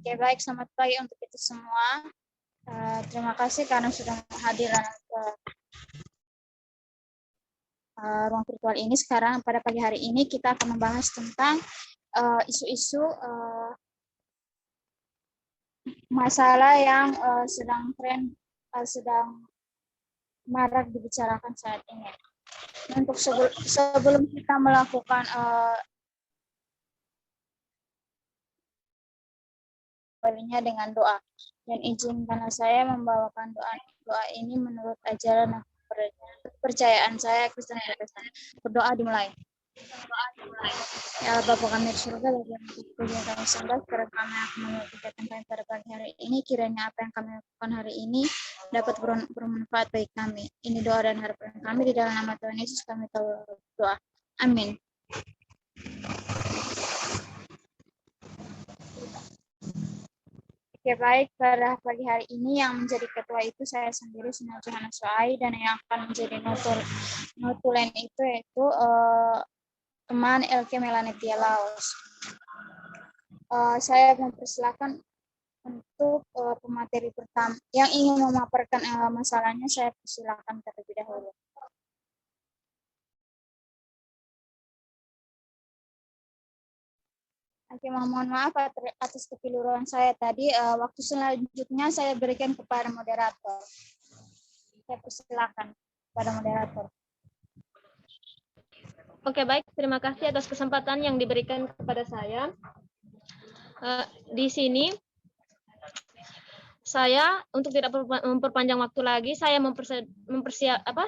Oke, baik, selamat pagi untuk kita semua. Terima kasih karena sudah hadir ke ruang virtual ini. Sekarang pada pagi hari ini kita akan membahas tentang isu-isu masalah yang sedang tren, sedang marak dibicarakan saat ini. Untuk sebelum kita melakukan dengan doa, dan izinkanlah saya membawakan doa ini menurut ajaran kepercayaan saya Kristen Protestan. Berdoa dimulai. Ya Bapa kami di surga, bagi yang pujian kami sembah, karena kami akan memulai kegiatan kami pada pagi hari ini. Kiranya apa yang kami lakukan hari ini dapat bermanfaat bagi kami. Ini doa dan harapan kami di dalam nama Tuhan Yesus kami tahu doa. Amin. Oke, baik, pada pagi hari ini yang menjadi ketua itu saya sendiri, Sina Johannes Soai, dan yang akan menjadi notulen itu yaitu teman Elke Melanitia Laos. Saya mempersilakan untuk pemateri pertama yang ingin memaparkan masalahnya, saya persilakan terlebih dahulu. Oke, mohon maaf atas kekeliruan saya tadi. Waktu selanjutnya saya berikan kepada moderator. Saya persilakan kepada moderator. Oke, baik. Terima kasih atas kesempatan yang diberikan kepada saya. Di sini saya, untuk tidak memperpanjang waktu lagi, saya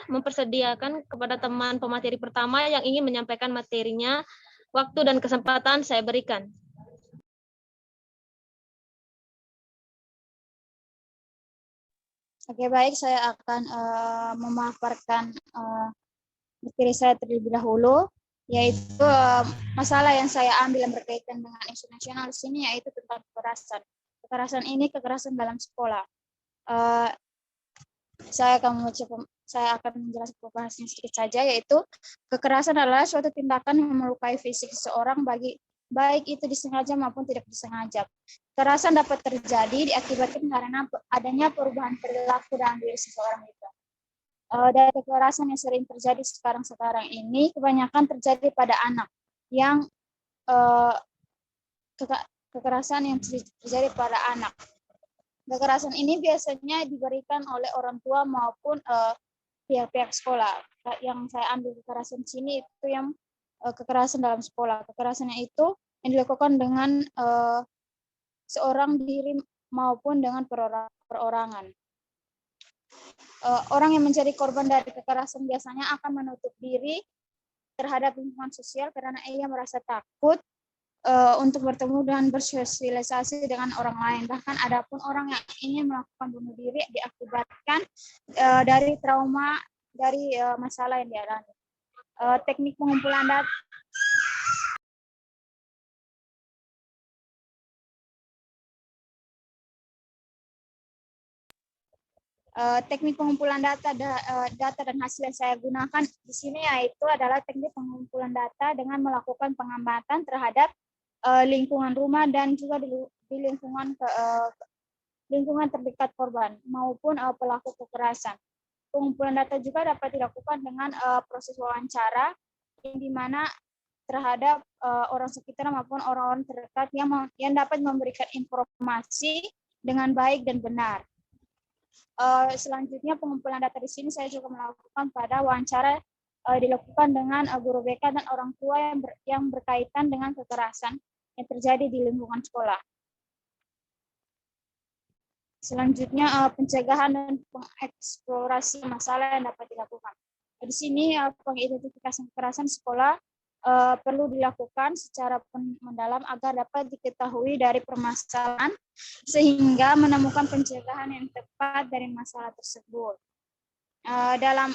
mempersediakan kepada teman pemateri pertama yang ingin menyampaikan materinya. Waktu dan kesempatan saya berikan. Oke, baik, saya akan memaparkan materi saya terlebih dahulu, yaitu masalah yang saya ambil yang berkaitan dengan isu nasional di sini, yaitu tentang kekerasan. Kekerasan ini kekerasan dalam sekolah. Saya akan menjelaskan pembahasannya sedikit saja, yaitu kekerasan adalah suatu tindakan yang melukai fisik seseorang baik itu disengaja maupun tidak disengaja. Kekerasan dapat terjadi diakibatkan karena adanya perubahan perilaku dalam diri seseorang itu. Dari kekerasan yang sering terjadi sekarang ini kebanyakan terjadi pada anak yang kekerasan yang terjadi pada anak. Kekerasan ini biasanya diberikan oleh orang tua maupun pihak-pihak sekolah. Yang saya ambil kekerasan di sini itu yang kekerasan dalam sekolah. Kekerasannya itu yang dilakukan dengan seorang diri maupun dengan perorangan. Orang yang menjadi korban dari kekerasan biasanya akan menutup diri terhadap lingkungan sosial karena ia merasa takut untuk bertemu dan bersosialisasi dengan orang lain. Bahkan ada pun orang yang ingin melakukan bunuh diri diakibatkan dari trauma dari masalah yang dialami. Teknik pengumpulan data data dan hasil yang saya gunakan di sini yaitu adalah teknik pengumpulan data dengan melakukan pengamatan terhadap lingkungan rumah dan juga di lingkungan terdekat korban maupun pelaku kekerasan. Pengumpulan data juga dapat dilakukan dengan proses wawancara yang dimana terhadap orang sekitar maupun orang-orang terdekat yang dapat memberikan informasi dengan baik dan benar. Selanjutnya pengumpulan data di sini saya juga melakukan pada wawancara dilakukan dengan guru BK dan orang tua yang berkaitan dengan kekerasan yang terjadi di lingkungan sekolah. Selanjutnya pencegahan dan pengeksplorasi masalah yang dapat dilakukan. Di sini pengidentifikasi kekerasan sekolah perlu dilakukan secara mendalam agar dapat diketahui dari permasalahan sehingga menemukan pencegahan yang tepat dari masalah tersebut. Dalam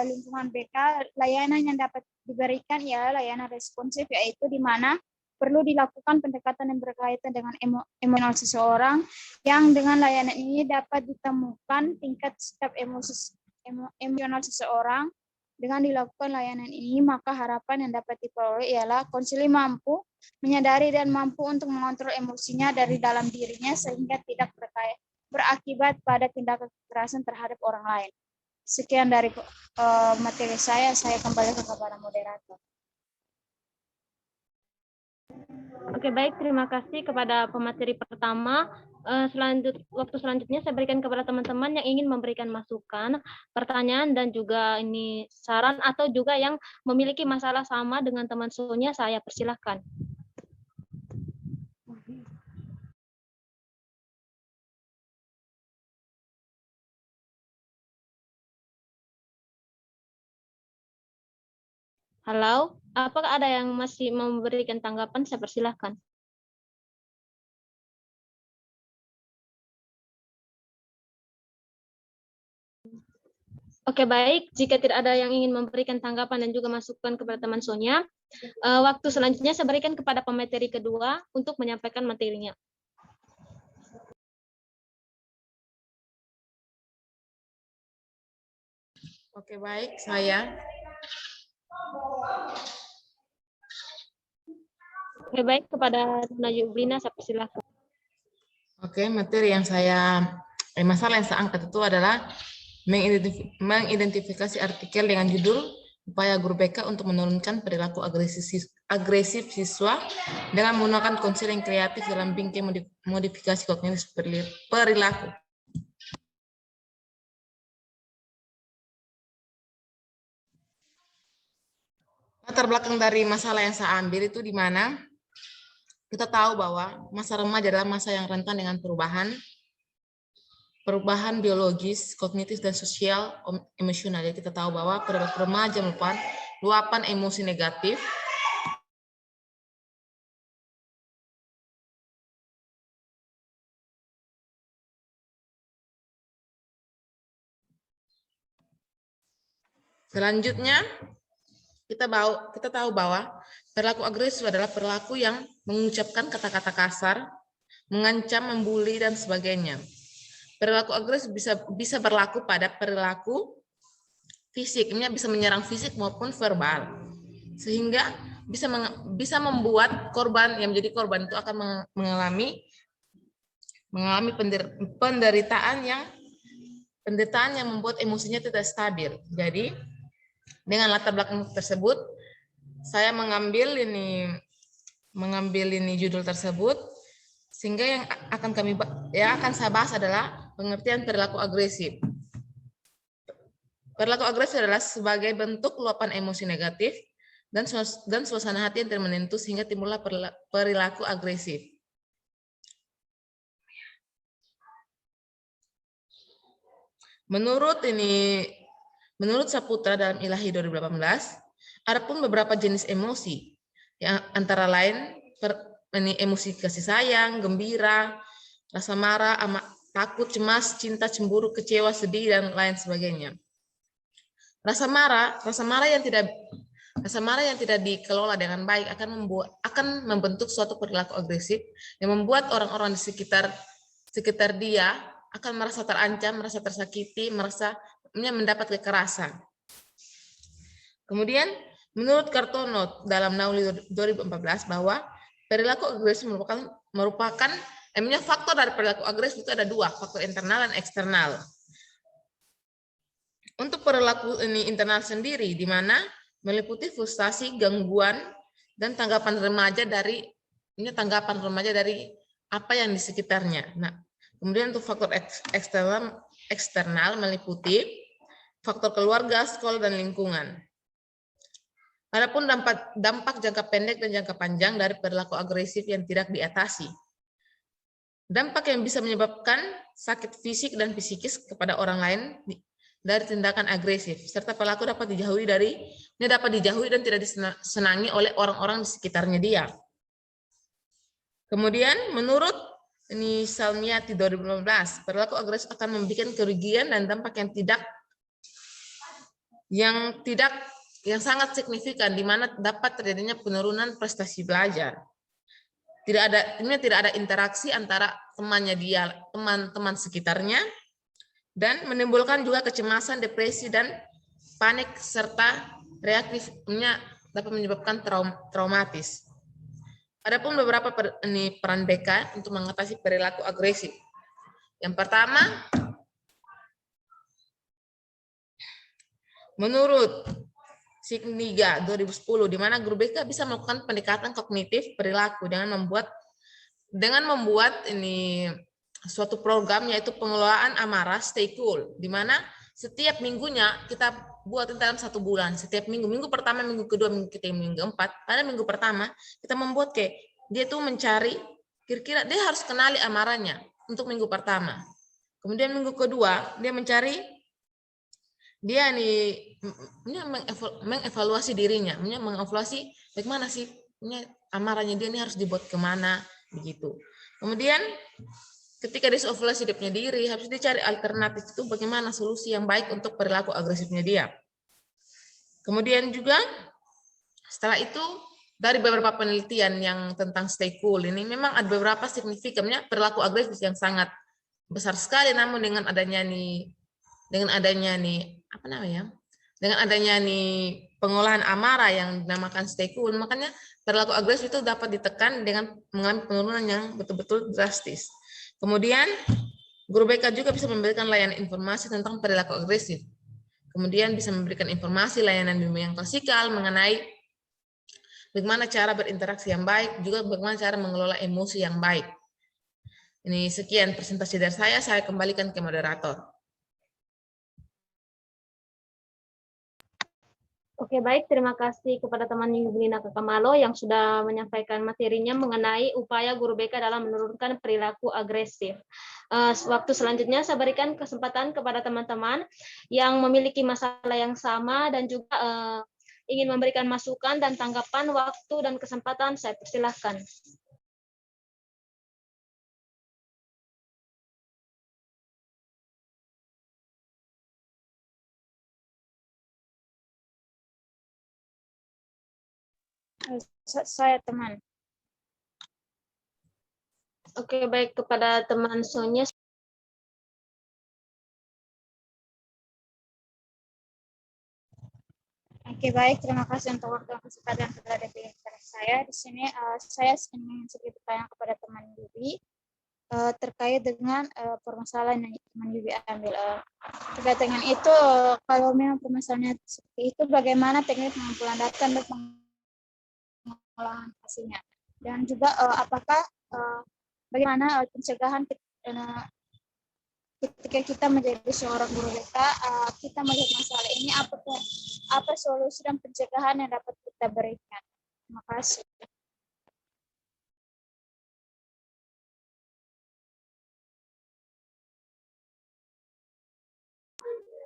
lingkungan BK, layanan yang dapat diberikan ialah layanan responsif, yaitu di mana perlu dilakukan pendekatan yang berkaitan dengan emosional seseorang, yang dengan layanan ini dapat ditemukan tingkat sikap emosional seseorang Dengan dilakukan layanan ini, maka harapan yang dapat diperoleh ialah konseli mampu menyadari dan mampu untuk mengontrol emosinya dari dalam dirinya sehingga tidak berakibat pada tindakan kekerasan terhadap orang lain. Sekian dari materi saya kembalikan kepada moderator. Oke, baik. Terima kasih kepada pemateri pertama. Waktu selanjutnya saya berikan kepada teman-teman yang ingin memberikan masukan, pertanyaan, dan juga ini saran atau juga yang memiliki masalah sama dengan teman Sonia, saya persilahkan. Halo, apakah ada yang masih memberikan tanggapan? Saya persilahkan. Oke, baik. Jika tidak ada yang ingin memberikan tanggapan dan juga masukan kepada teman Sonia, waktu selanjutnya saya berikan kepada pemateri kedua untuk menyampaikan materinya. Oke, baik. Saya. Oke, baik. Kepada Nona Yublina, saya persilahkan. Oke, materi yang masalah yang saya angkat itu adalah mengidentifikasi artikel dengan judul upaya guru BK untuk menurunkan perilaku agresif siswa dengan menggunakan konseling kreatif dalam bingkai modifikasi kognitif perilaku. Latar belakang dari masalah yang saya ambil itu di mana kita tahu bahwa masa remaja adalah masa yang rentan dengan perubahan biologis, kognitif, dan sosial emosional. Jadi kita tahu bahwa pada remaja merupakan luapan emosi negatif selanjutnya. Kita tahu bahwa perilaku agresif adalah perilaku yang mengucapkan kata-kata kasar, mengancam, membuli, dan sebagainya. Perilaku agresif bisa berlaku pada perilaku fisik, ini bisa menyerang fisik maupun verbal, sehingga bisa membuat korban yang menjadi korban itu akan mengalami penderitaan yang membuat emosinya tidak stabil. Jadi dengan latar belakang tersebut, saya mengambil ini judul tersebut, sehingga yang akan saya bahas adalah pengertian perilaku agresif. Perilaku agresif adalah sebagai bentuk luapan emosi negatif dan suasana hati yang tidak menentu sehingga timbullah perilaku agresif. Menurut Saputra dalam Ilahi 2018, ada pun beberapa jenis emosi, yang antara lain emosi kasih sayang, gembira, rasa marah, takut, cemas, cinta, cemburu, kecewa, sedih, dan lain sebagainya. Rasa marah yang tidak dikelola dengan baik akan membentuk suatu perilaku agresif yang membuat orang-orang di sekitar dia akan merasa terancam, merasa tersakiti, merasa mendapat kekerasan. Kemudian menurut Kartono dalam Nauli 2014 bahwa perilaku agresif merupakan faktor dari perilaku agresif itu ada dua, faktor internal dan eksternal. Untuk perilaku ini internal sendiri, di mana meliputi frustasi, gangguan, dan tanggapan remaja dari apa yang di sekitarnya. Nah, kemudian untuk faktor eksternal meliputi faktor keluarga, sekolah, dan lingkungan. Adapun dampak jangka pendek dan jangka panjang dari perilaku agresif yang tidak diatasi. Dampak yang bisa menyebabkan sakit fisik dan psikis kepada orang lain dari tindakan agresif, serta pelaku dapat dijauhi dan tidak disenangi oleh orang-orang di sekitarnya dia. Kemudian menurut Salmiati 2015, perilaku agresif akan memberikan kerugian dan dampak yang sangat signifikan, di mana dapat terjadinya penurunan prestasi belajar. Tidak ada interaksi antara teman-teman sekitarnya, dan menimbulkan juga kecemasan, depresi, dan panik serta reaktifnya dapat menyebabkan traumatis. Adapun beberapa peran BK untuk mengatasi perilaku agresif. Yang pertama, menurut Signiga 2010, di mana guru BK bisa melakukan pendekatan kognitif perilaku dengan membuat ini suatu program, yaitu pengelolaan amarah stay cool, di mana setiap minggunya kita buat dalam 1 bulan. Setiap minggu pertama, minggu kedua, minggu ketiga, minggu keempat. Pada minggu pertama kita membuat kayak dia tuh mencari kira-kira dia harus kenali amarahnya untuk minggu pertama. Kemudian minggu kedua dia mencari dia mengevaluasi dirinya, mengevaluasi bagaimana sih amarahnya dia ini harus dibuat kemana begitu. Kemudian ketika dia evaluasi dia punya diri, harus dicari alternatif itu bagaimana solusi yang baik untuk perilaku agresifnya dia. Kemudian juga setelah itu dari beberapa penelitian yang tentang stay cool ini memang ada beberapa signifikannya perilaku agresif yang sangat besar sekali, namun dengan adanya pengolahan amarah yang dinamakan stay cool, makanya perilaku agresif itu dapat ditekan dengan mengalami penurunan yang betul-betul drastis. Kemudian guru BK juga bisa memberikan layanan informasi tentang perilaku agresif. Kemudian bisa memberikan informasi layanan bimbingan klasikal mengenai bagaimana cara berinteraksi yang baik, juga bagaimana cara mengelola emosi yang baik. Ini sekian presentasi dari saya kembalikan ke moderator. Oke, baik. Terima kasih kepada teman Yublina Kakamalo yang sudah menyampaikan materinya mengenai upaya guru BK dalam menurunkan perilaku agresif. Waktu selanjutnya saya berikan kesempatan kepada teman-teman yang memiliki masalah yang sama dan juga ingin memberikan masukan dan tanggapan. Waktu dan kesempatan saya persilahkan. Saya teman. Oke, baik, kepada teman Sonia. Oke, baik. Terima kasih untuk waktu dan kesempatan yang telah diberikan saya. Di sini saya ingin sedikit bertanya kepada teman Yubi terkait dengan permasalahan yang teman Yubi ambil. Terkait dengan itu, kalau memang permasalahannya seperti itu, bagaimana teknik pengumpulan data dan pengolahan hasilnya? Dan juga apakah bagaimana pencegahan ketika kita menjadi seorang guru BK, kita melihat masalah ini, apa solusi dan pencegahan yang dapat kita berikan? Terima kasih.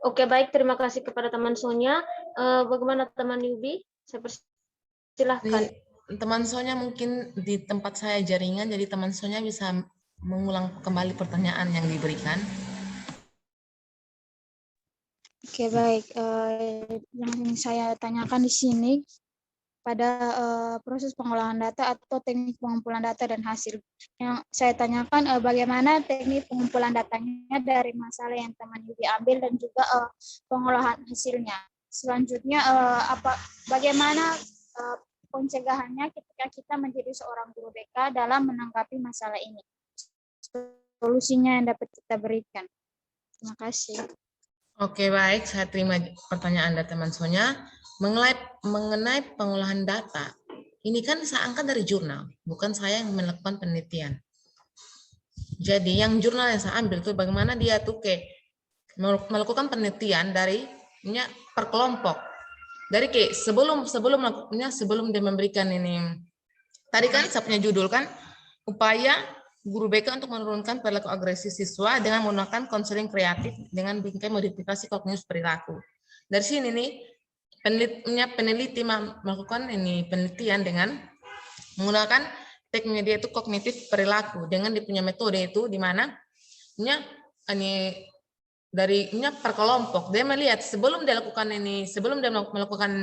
Oke, baik. Terima kasih kepada teman Sonia. Bagaimana teman Yubi? Saya persilahkan. Teman Sonia mungkin di tempat saya jaringan, jadi teman Sonia bisa mengulang kembali pertanyaan yang diberikan. Oke, baik. Yang saya tanyakan di sini pada proses pengolahan data atau teknik pengumpulan data dan hasil. Yang saya tanyakan bagaimana teknik pengumpulan datanya dari masalah yang teman Yubi ambil dan juga pengolahan hasilnya. Selanjutnya bagaimana pencegahannya ketika kita menjadi seorang guru BK dalam menanggapi masalah ini. Solusinya yang dapat kita berikan. Terima kasih. Oke, baik. Saya terima pertanyaan Anda, teman Sonia. Mengenai pengolahan data, ini kan saya angkat dari jurnal, bukan saya yang melakukan penelitian. Jadi yang jurnal yang saya ambil itu bagaimana dia tuh melakukan penelitian dari per kelompok. Dari sebelum dia memberikan ini, tadi kan saya punya judul kan, upaya guru BK untuk menurunkan perilaku agresif siswa dengan menggunakan konseling kreatif dengan bingkai modifikasi kognitif perilaku. Dari sini nih peneliti melakukan penelitian dengan menggunakan teknik dia itu kognitif perilaku dengan dia punya metode itu di mana dari per kelompok dia melihat sebelum dia melakukan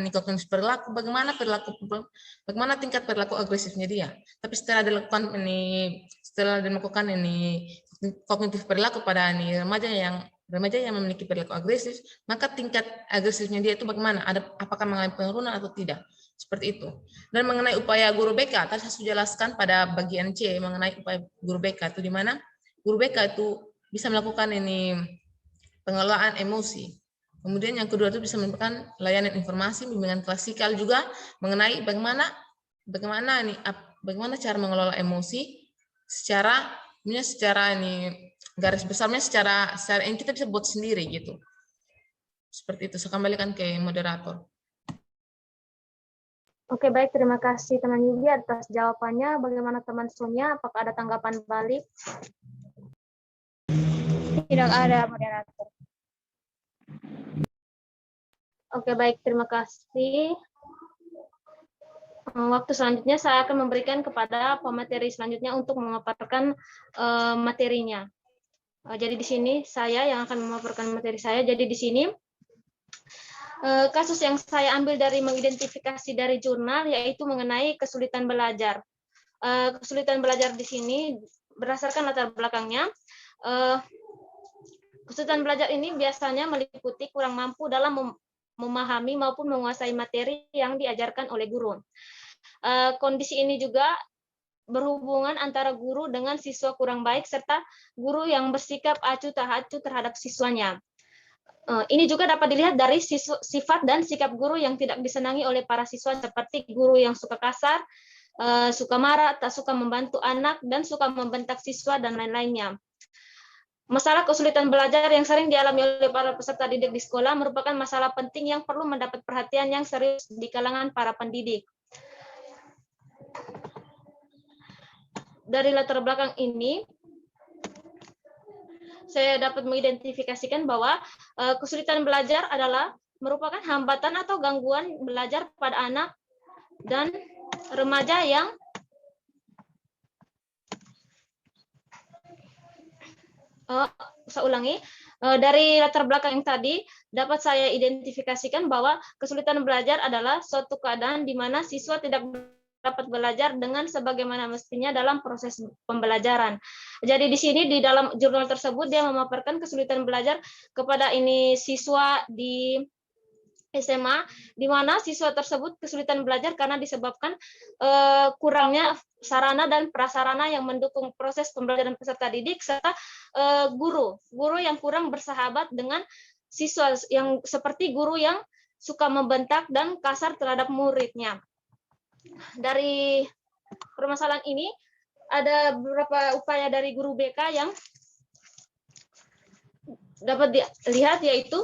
kognitif perilaku bagaimana tingkat perilaku agresifnya dia, tapi setelah dia melakukan kognitif perilaku pada remaja yang remaja yang memiliki perilaku agresif, maka tingkat agresifnya dia itu bagaimana? Apakah mengalami penurunan atau tidak? Seperti itu. Dan mengenai upaya guru BK, tadi saya sudah jelaskan pada bagian C mengenai upaya guru BK itu di mana guru BK itu bisa melakukan ini pengelolaan emosi. Kemudian yang kedua itu bisa melakukan layanan informasi, bimbingan klasikal juga mengenai bagaimana cara mengelola emosi secara ini garis besarnya secara yang kita bisa buat sendiri gitu. Seperti itu. Saya kembalikan ke moderator. Oke, baik. Terima kasih teman Yugi atas jawabannya. Bagaimana teman Sonia? Apakah ada tanggapan balik? Tidak ada, moderator. Oke, baik. Terima kasih. Waktu selanjutnya saya akan memberikan kepada pemateri selanjutnya untuk memaparkan materinya. Jadi di sini saya yang akan memaparkan materi saya. Jadi di sini kasus yang saya ambil dari mengidentifikasi dari jurnal yaitu mengenai kesulitan belajar. Kesulitan belajar di sini berdasarkan latar belakangnya. Kesulitan belajar ini biasanya meliputi kurang mampu dalam memahami maupun menguasai materi yang diajarkan oleh guru. Kondisi ini juga berhubungan antara guru dengan siswa kurang baik serta guru yang bersikap acuh tak acuh terhadap siswanya. Ini juga dapat dilihat dari sifat dan sikap guru yang tidak disenangi oleh para siswa seperti guru yang suka kasar, suka marah, tak suka membantu anak, dan suka membentak siswa dan lain-lainnya. Masalah kesulitan belajar yang sering dialami oleh para peserta didik di sekolah merupakan masalah penting yang perlu mendapat perhatian yang serius di kalangan para pendidik. Dari latar belakang ini, saya dapat mengidentifikasikan bahwa kesulitan belajar adalah merupakan hambatan atau gangguan belajar pada anak dan remaja yang saya ulangi, dari latar belakang yang tadi dapat saya identifikasikan bahwa kesulitan belajar adalah suatu keadaan di mana siswa tidak dapat belajar dengan sebagaimana mestinya dalam proses pembelajaran. Jadi di sini di dalam jurnal tersebut dia memaparkan kesulitan belajar kepada ini siswa di SMA, di mana siswa tersebut kesulitan belajar karena disebabkan kurangnya sarana dan prasarana yang mendukung proses pembelajaran peserta didik serta guru yang kurang bersahabat dengan siswa, yang seperti guru yang suka membentak dan kasar terhadap muridnya. Dari permasalahan ini ada beberapa upaya dari guru BK yang dapat dilihat, yaitu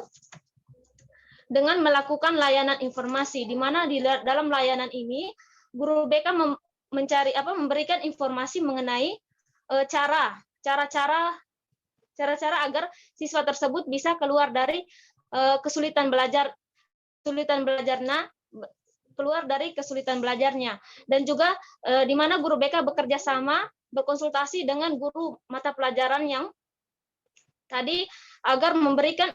dengan melakukan layanan informasi, di mana di dalam layanan ini guru BK memberikan informasi mengenai cara-cara agar siswa tersebut bisa keluar dari kesulitan belajarnya, dan juga di mana guru BK bekerja sama berkonsultasi dengan guru mata pelajaran yang tadi agar memberikan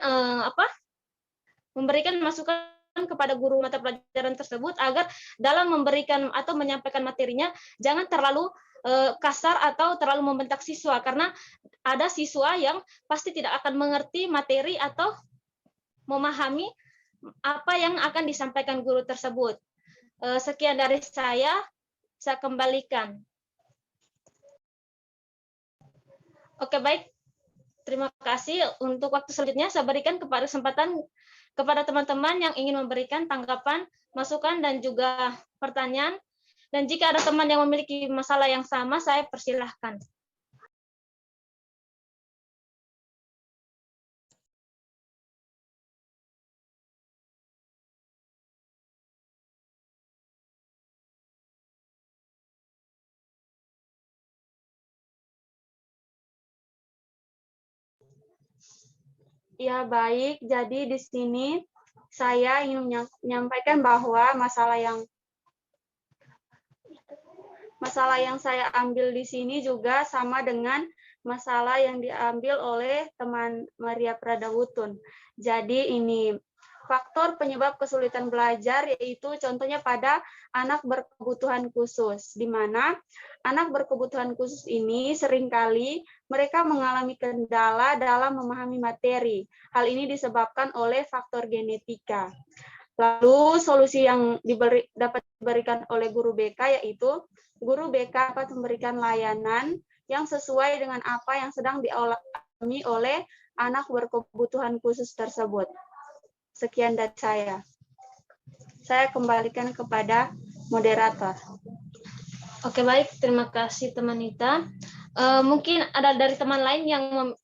masukan kepada guru mata pelajaran tersebut agar dalam memberikan atau menyampaikan materinya jangan terlalu kasar atau terlalu membentak siswa, karena ada siswa yang pasti tidak akan mengerti materi atau memahami apa yang akan disampaikan guru tersebut. Sekian dari saya kembalikan. Oke, baik. Terima kasih. Untuk waktu selanjutnya saya berikan kesempatan kepada teman-teman yang ingin memberikan tanggapan, masukan, dan juga pertanyaan. Dan jika ada teman yang memiliki masalah yang sama, saya persilahkan. Ya, baik. Jadi di sini saya ingin menyampaikan bahwa masalah yang saya ambil di sini juga sama dengan masalah yang diambil oleh teman Maria Pradawutun. Jadi ini faktor penyebab kesulitan belajar, yaitu contohnya pada anak berkebutuhan khusus, di mana anak berkebutuhan khusus ini seringkali mereka mengalami kendala dalam memahami materi. Hal ini disebabkan oleh faktor genetika. Lalu solusi yang dapat diberikan oleh guru BK, yaitu guru BK dapat memberikan layanan yang sesuai dengan apa yang sedang dialami oleh anak berkebutuhan khusus tersebut. Sekian dari saya. Saya kembalikan kepada moderator. Oke, baik. Terima kasih, teman Nita. Mungkin ada dari teman lain yang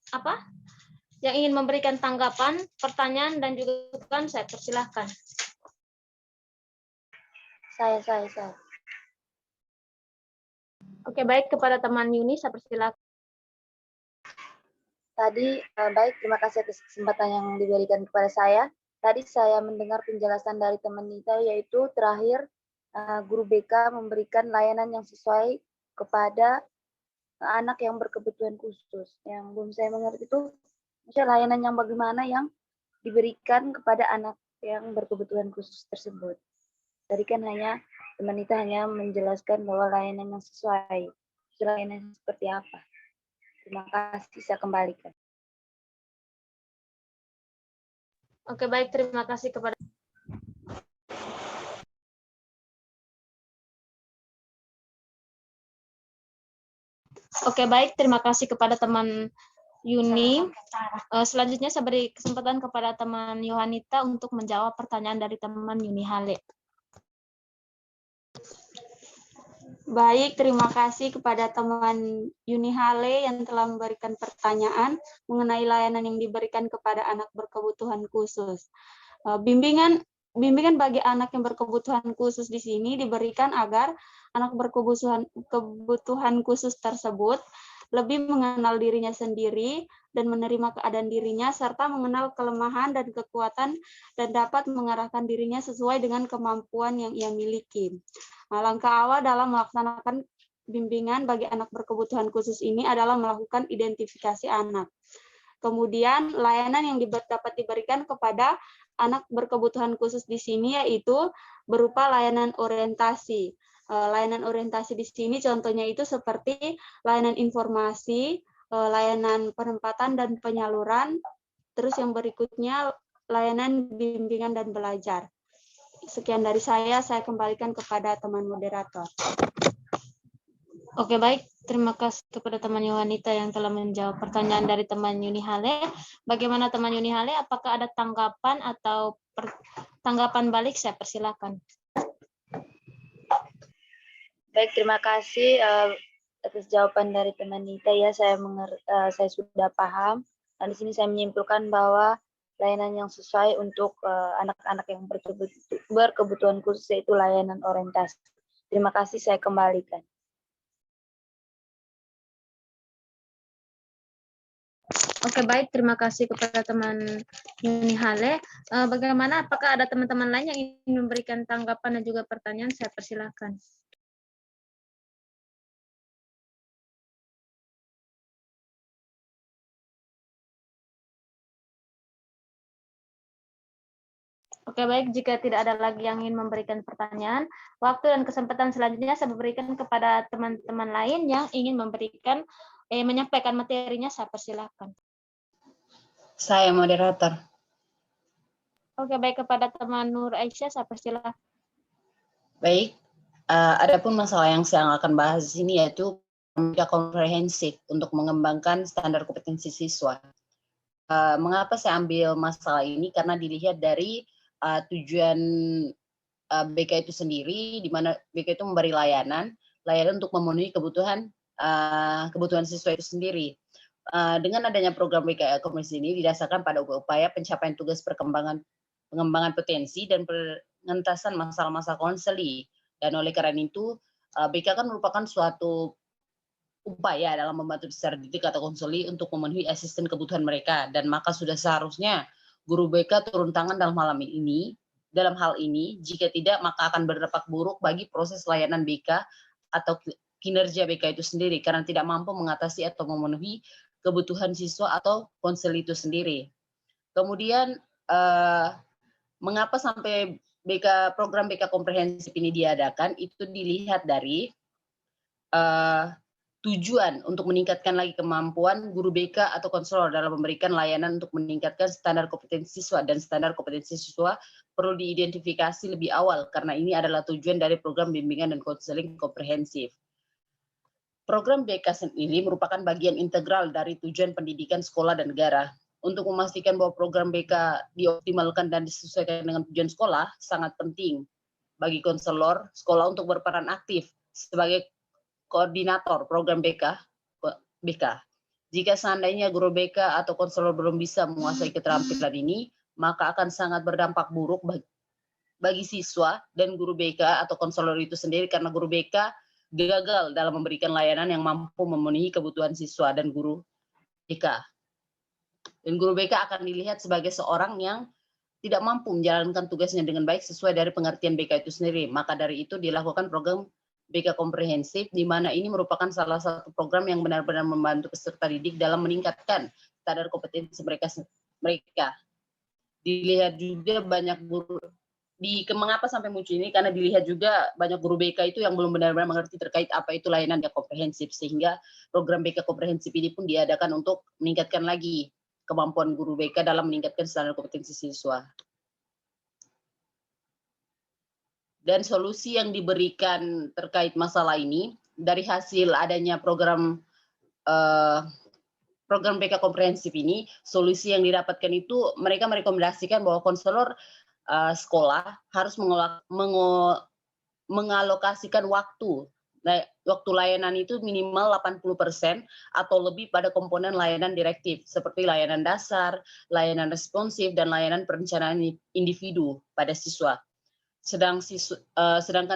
yang ingin memberikan tanggapan, pertanyaan, dan juga masukan. Saya persilahkan. Saya. Oke, baik. Kepada teman Yuni, saya persilahkan. Tadi baik, terima kasih atas kesempatan yang diberikan kepada saya. Tadi saya mendengar penjelasan dari teman Nita, yaitu terakhir guru BK memberikan layanan yang sesuai kepada anak yang berkebutuhan khusus. Yang belum saya mengerti itu misalnya layanan yang bagaimana yang diberikan kepada anak yang berkebutuhan khusus tersebut. Tadi kan teman Nita hanya menjelaskan bahwa layanan yang sesuai. Layanan seperti apa? Terima kasih, saya kembalikan. Oke, baik. Terima kasih kepada Oke, baik. Terima kasih kepada teman Yuni. Selanjutnya saya beri kesempatan kepada teman Yohanita untuk menjawab pertanyaan dari teman Yuni Hale. Baik, terima kasih kepada teman Yuni Hale yang telah memberikan pertanyaan mengenai layanan yang diberikan kepada anak berkebutuhan khusus. Bimbingan bagi anak yang berkebutuhan khusus di sini diberikan agar anak berkebutuhan khusus tersebut lebih mengenal dirinya sendiri dan menerima keadaan dirinya, serta mengenal kelemahan dan kekuatan dan dapat mengarahkan dirinya sesuai dengan kemampuan yang ia miliki. Nah, langkah awal dalam melaksanakan bimbingan bagi anak berkebutuhan khusus ini adalah melakukan identifikasi anak. Kemudian layanan yang dapat diberikan kepada anak berkebutuhan khusus di sini yaitu berupa layanan orientasi. Layanan orientasi di sini contohnya itu seperti layanan informasi, layanan penempatan dan penyaluran, terus yang berikutnya layanan bimbingan dan belajar. Sekian dari saya kembalikan kepada teman moderator. Oke, baik. Terima kasih kepada teman Yohanita yang telah menjawab pertanyaan dari teman Yuni Hale. Bagaimana teman Yuni Hale? Apakah ada tanggapan atau tanggapan balik? Saya persilakan. Baik, terima kasih atas jawaban dari teman Nita. Ya, saya sudah paham. Dan di sini saya menyimpulkan bahwa layanan yang sesuai untuk anak-anak yang berkebutuhan khusus yaitu layanan orientasi. Terima kasih, saya kembalikan. Oke, baik. Terima kasih kepada teman Yuni Hale. Bagaimana? Apakah ada teman-teman lain yang ingin memberikan tanggapan dan juga pertanyaan? Saya persilakan. Oke, baik. Jika tidak ada lagi yang ingin memberikan pertanyaan, waktu dan kesempatan selanjutnya saya berikan kepada teman-teman lain yang ingin menyampaikan materinya. Saya persilakan. Saya moderator. Oke, baik. Kepada teman Nur Aisyah, saya persilakan. Baik, adapun masalah yang saya akan bahas di sini yaitu media komprehensif untuk mengembangkan standar kompetensi siswa. Mengapa saya ambil masalah ini? Karena dilihat dari tujuan BK itu sendiri, di mana BK itu memberi layanan untuk memenuhi kebutuhan siswa itu sendiri. Dengan adanya program BK Kompetensi ini didasarkan pada upaya pencapaian tugas pengembangan potensi dan pengentasan masalah-masalah konseli. Dan oleh karena itu, BK kan merupakan suatu upaya dalam membantu secara didik atau konseli untuk memenuhi asisten kebutuhan mereka. Dan maka sudah seharusnya guru BK turun tangan dalam hal ini, jika tidak maka akan berdampak buruk bagi proses layanan BK atau kinerja BK itu sendiri, karena tidak mampu mengatasi atau memenuhi kebutuhan siswa atau konseli itu sendiri. Kemudian Mengapa sampai program BK komprehensif ini diadakan? Itu dilihat dari tujuan untuk meningkatkan lagi kemampuan guru BK atau konselor dalam memberikan layanan untuk meningkatkan standar kompetensi siswa, dan standar kompetensi siswa perlu diidentifikasi lebih awal karena ini adalah tujuan dari program bimbingan dan konseling komprehensif. Program BK sendiri merupakan bagian integral dari tujuan pendidikan sekolah dan negara. Untuk memastikan bahwa program BK dioptimalkan dan disesuaikan dengan tujuan sekolah, sangat penting bagi konselor sekolah untuk berperan aktif sebagai koordinator program BK. Jika seandainya guru BK atau konselor belum bisa menguasai keterampilan ini, maka akan sangat berdampak buruk bagi siswa dan guru BK atau konselor itu sendiri, karena guru BK gagal dalam memberikan layanan yang mampu memenuhi kebutuhan siswa dan guru BK. Dan guru BK akan dilihat sebagai seorang yang tidak mampu menjalankan tugasnya dengan baik sesuai dari pengertian BK itu sendiri. Maka dari itu dilakukan program BK komprehensif, di mana ini merupakan salah satu program yang benar-benar membantu peserta didik dalam meningkatkan standar kompetensi mereka. Dilihat juga banyak guru, mengapa sampai muncul ini, karena dilihat juga banyak guru BK itu yang belum benar-benar mengerti terkait apa itu layanan BK komprehensif, sehingga program BK komprehensif ini pun diadakan untuk meningkatkan lagi kemampuan guru BK dalam meningkatkan standar kompetensi siswa. Dan solusi yang diberikan terkait masalah ini dari hasil adanya program BK komprehensif ini, solusi yang didapatkan itu mereka merekomendasikan bahwa konselor sekolah harus mengalokasikan waktu layanan itu minimal 80% atau lebih pada komponen layanan direktif seperti layanan dasar, layanan responsif, dan layanan perencanaan individu pada siswa. Sedangkan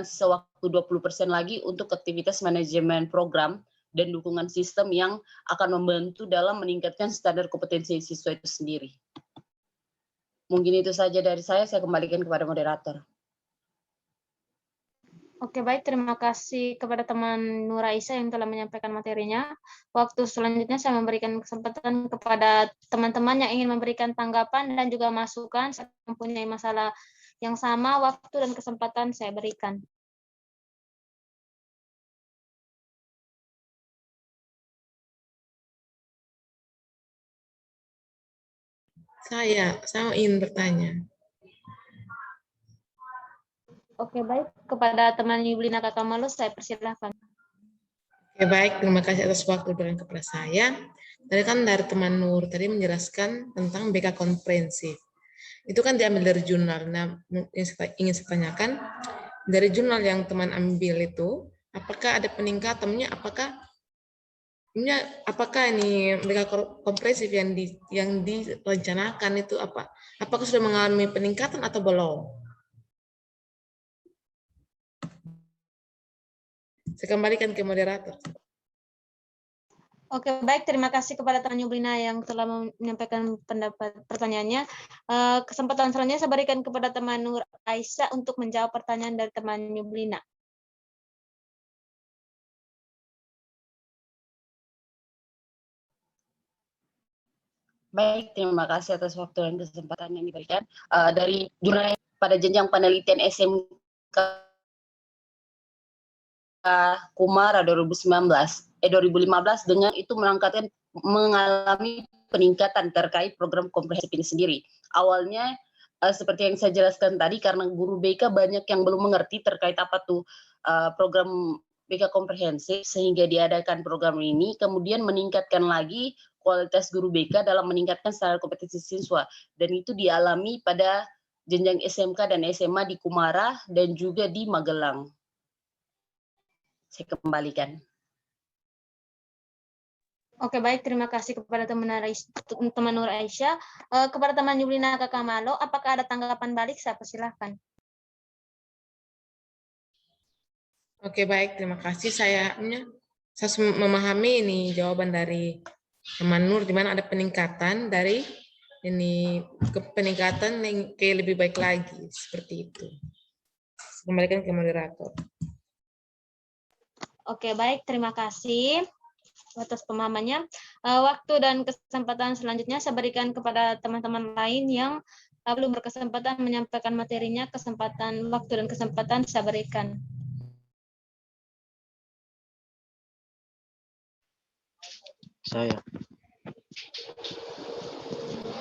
sisa waktu 20% lagi untuk aktivitas manajemen program dan dukungan sistem yang akan membantu dalam meningkatkan standar kompetensi siswa itu sendiri. Mungkin itu saja dari saya kembalikan kepada moderator. Oke, baik. Terima kasih kepada teman Nur Aisyah yang telah menyampaikan materinya. Waktu selanjutnya saya memberikan kesempatan kepada teman-teman yang ingin memberikan tanggapan dan juga masukan. Saya mempunyai masalah yang sama, waktu dan kesempatan saya berikan. Saya ingin bertanya. Oke, baik. Kepada teman Yublina Kakamalu, saya persilahkan. Oke, baik. Terima kasih atas waktu diberikan kepada saya. Tadi kan dari teman Nur tadi menjelaskan tentang BK komprehensif. Itu kan diambil dari jurnal. Nah, yang ingin saya tanyakan, dari jurnal yang teman ambil itu, apakah ada peningkatannya? Apakah ini BK komprehensif yang direncanakan itu apakah sudah mengalami peningkatan atau belum? Saya kembalikan ke moderator. Oke, baik. Terima kasih kepada teman Yublina yang telah menyampaikan pertanyaannya. Kesempatan selanjutnya saya berikan kepada teman Nur Aisyah untuk menjawab pertanyaan dari teman Yublina. Baik, terima kasih atas waktu dan kesempatan yang diberikan. Dari jurnal pada jenjang penelitian SMK Kumara 2015 dengan itu mengalami peningkatan terkait program komprehensif ini sendiri. Awalnya seperti yang saya jelaskan tadi, karena guru BK banyak yang belum mengerti terkait apa tuh program BK komprehensif, sehingga diadakan program ini, kemudian meningkatkan lagi kualitas guru BK dalam meningkatkan standar kompetensi siswa, dan itu dialami pada jenjang SMK dan SMA di Kumara dan juga di Magelang. Saya kembalikan. Oke, baik. Terima kasih kepada teman Nur Aisyah. Kepada teman Yublina Kakamalo, apakah ada tanggapan balik? Saya persilahkan. Oke, baik. Terima kasih. Saya memahami ini jawaban dari teman Nur, di mana ada peningkatan dari ini peningkatan yang lebih baik lagi seperti itu. Kembalikan ke moderator. Oke, baik. Terima kasih atas pemahamannya. Waktu dan kesempatan selanjutnya saya berikan kepada teman-teman lain yang belum berkesempatan menyampaikan materinya, waktu dan kesempatan saya berikan. Saya.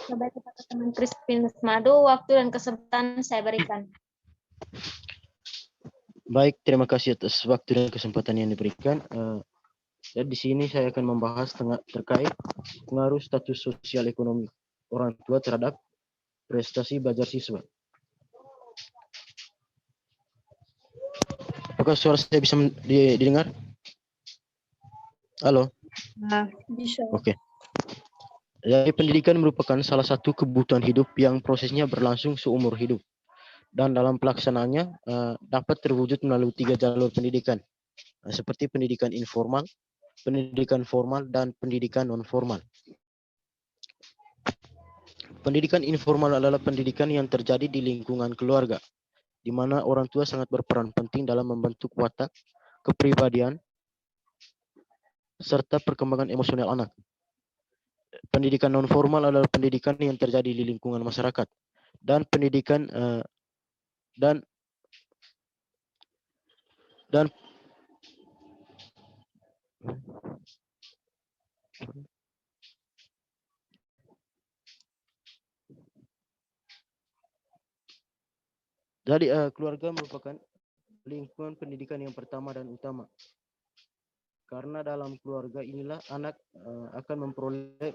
Coba kepada teman Crispin Madu, waktu dan kesempatan saya berikan. Baik, terima kasih atas waktu dan kesempatan yang diberikan. Dan di sini saya akan membahas terkait pengaruh status sosial ekonomi orang tua terhadap prestasi belajar siswa. Apakah suara saya bisa didengar? Halo? Bisa. Oke. Jadi pendidikan merupakan salah satu kebutuhan hidup yang prosesnya berlangsung seumur hidup. Dan dalam pelaksanaannya dapat terwujud melalui 3 jalur pendidikan. Seperti pendidikan informal, pendidikan formal, dan pendidikan non-formal. Pendidikan informal adalah pendidikan yang terjadi di lingkungan keluarga, di mana orang tua sangat berperan penting dalam membentuk watak, kepribadian, serta perkembangan emosional anak. Pendidikan non-formal adalah pendidikan yang terjadi di lingkungan masyarakat, dan pendidikan Jadi keluarga merupakan lingkungan pendidikan yang pertama dan utama. Karena dalam keluarga inilah anak akan memperoleh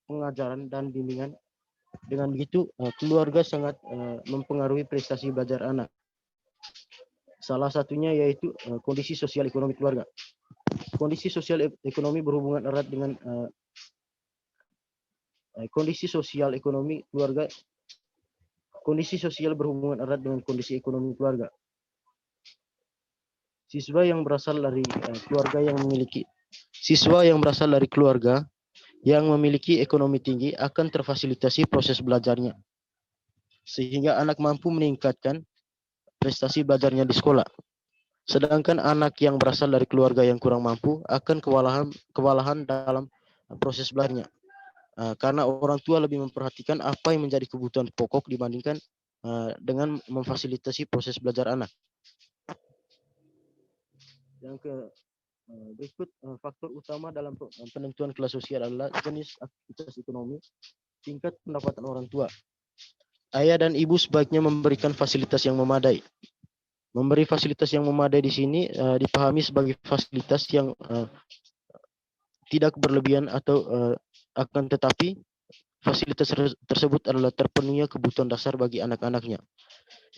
pengajaran dan bimbingan. Dengan begitu keluarga sangat mempengaruhi prestasi belajar anak. Salah satunya yaitu kondisi sosial ekonomi keluarga. Kondisi sosial ekonomi berhubungan erat dengan kondisi sosial ekonomi keluarga. Kondisi sosial berhubungan erat dengan kondisi ekonomi keluarga. Siswa yang berasal dari keluarga yang memiliki ekonomi tinggi akan terfasilitasi proses belajarnya, sehingga anak mampu meningkatkan prestasi belajarnya di sekolah. Sedangkan anak yang berasal dari keluarga yang kurang mampu akan kewalahan dalam proses belajarnya. Karena orang tua lebih memperhatikan apa yang menjadi kebutuhan pokok dibandingkan dengan memfasilitasi proses belajar anak. Yang berikut faktor utama dalam penentuan kelas sosial adalah jenis aktivitas ekonomi, tingkat pendapatan orang tua. Ayah dan ibu sebaiknya memberikan fasilitas yang memadai. Memberi fasilitas yang memadai di sini dipahami sebagai fasilitas yang tidak berlebihan atau akan tetapi fasilitas tersebut adalah terpenuhnya kebutuhan dasar bagi anak-anaknya.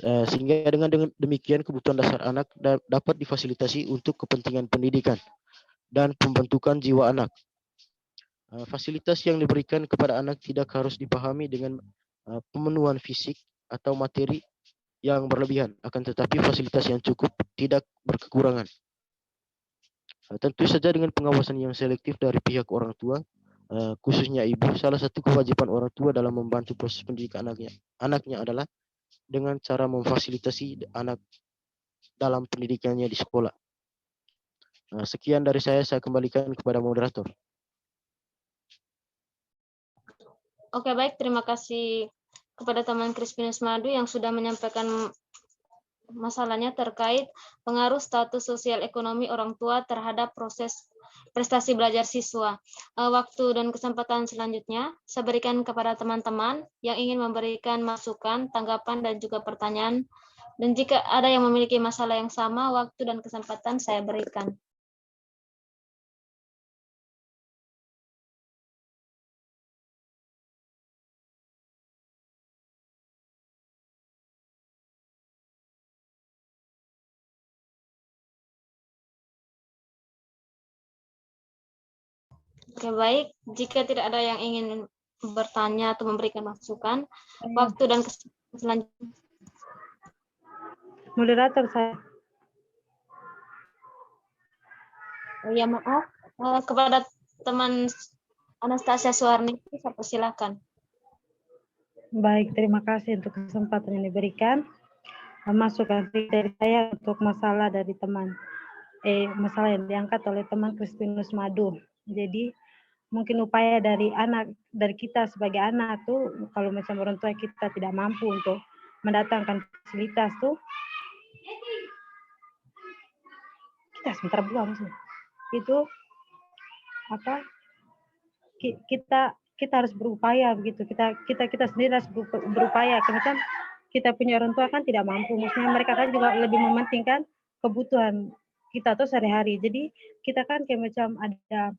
Sehingga dengan demikian kebutuhan dasar anak dapat difasilitasi untuk kepentingan pendidikan dan pembentukan jiwa anak. Fasilitas yang diberikan kepada anak tidak harus dipahami dengan pemenuhan fisik atau materi yang berlebihan, akan tetapi fasilitas yang cukup tidak berkekurangan. Tentu saja dengan pengawasan yang selektif dari pihak orang tua, khususnya ibu. Salah satu kewajiban orang tua dalam membantu proses pendidikan anaknya adalah dengan cara memfasilitasi anak dalam pendidikannya di sekolah. Sekian dari saya kembalikan kepada moderator. Oke, baik, terima kasih kepada teman Crispinus Madu yang sudah menyampaikan masalahnya terkait pengaruh status sosial ekonomi orang tua terhadap proses prestasi belajar siswa. Waktu dan kesempatan selanjutnya saya berikan kepada teman-teman yang ingin memberikan masukan, tanggapan, dan juga pertanyaan. Dan jika ada yang memiliki masalah yang sama, waktu dan kesempatan saya berikan. Oke, baik. Jika tidak ada yang ingin bertanya atau memberikan masukan, waktu dan kesempatan selanjutnya. Moderator saya. Oh ya, maaf. Kepada teman Anastasia Suwarni, saya persilakan. Baik, terima kasih untuk kesempatan yang diberikan. Masukan dari saya untuk masalah dari teman, masalah yang diangkat oleh teman Crispinus Madu. Jadi mungkin upaya dari kita sebagai anak tuh, kalau macam orang tua kita tidak mampu untuk mendatangkan fasilitas tuh, kita sebentar buang sih. Itu apa? Kita harus berupaya begitu. Kita sendiri harus berupaya. Karena kita punya orang tua kan tidak mampu. Maksudnya mereka kan juga lebih mementingkan kebutuhan kita tuh sehari-hari. Jadi kita kan kayak macam ada